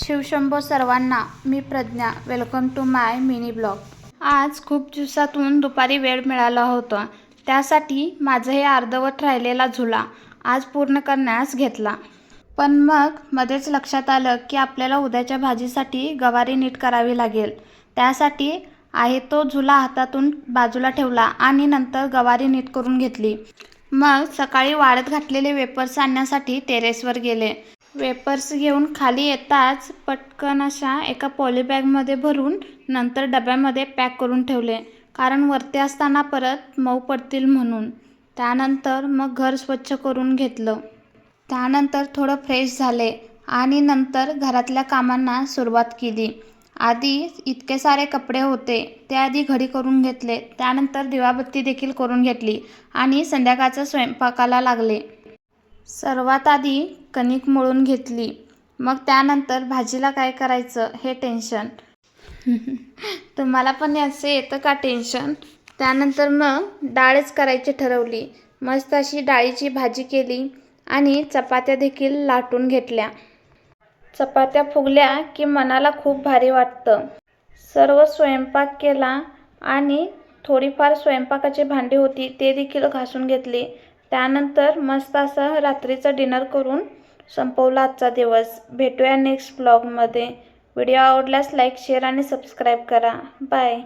शिवशंभो सर्वांना, मी Pragya. Welcome to my mini blog. आज खूप दिवसातून दुपारी वेळ मिळाला होता, त्यासाठी माझं हे अर्धवट राहिलेला झुला आज पूर्ण करण्यास घेतला. पण मग मध्येच लक्षात आलं की आपल्याला उद्याच्या भाजीसाठी गवारी नीट करावी लागेल. त्यासाठी आहे तो झुला हातातून बाजूला ठेवला आणि नंतर गवारी नीट करून घेतली. मग सकाळी वाळत घातलेले वेपर्स आणण्यासाठी टेरेसवर गेले. वेपर्स घेऊन खाली येताच पटकन अशा एका पॉलीबॅगमध्ये भरून नंतर डब्यामध्ये पॅक करून ठेवले, कारण वरती असताना परत मऊ पडतील म्हणून. त्यानंतर मग घर स्वच्छ करून घेतलं. त्यानंतर थोडं फ्रेश झाले आणि नंतर घरातल्या कामांना सुरुवात केली. आधी इतके सारे कपडे होते ते आधी घडी करून घेतले, त्यानंतर दिवाबत्ती देखील करून घेतली आणि संध्याकाळच्या स्वयंपाकाला लागले. सर्वात आधी कणिक मळून घेतली, मग त्यानंतर भाजीला काय करायचं हे टेन्शन. तुम्हाला पण असं येतं का टेन्शन? त्यानंतर मग डाळच करायची ठरवली. मस्त अशी डाळीची भाजी केली आणि चपात्या देखील लाटून घेतल्या. चपात्या फुगल्या की मनाला खूप भारी वाटतं. सर्व स्वयंपाक केला आणि थोडीफार स्वयंपाकाची भांडी होती ते देखील घासून घेतली. त्यानंतर मस्त असं रात्रीचं डिनर करून संपवला आजचा दिवस. भेटूया नेक्स्ट ब्लॉगमध्ये. व्हिडिओ आवडल्यास लाईक, शेअर आणि सबस्क्राईब करा. बाय.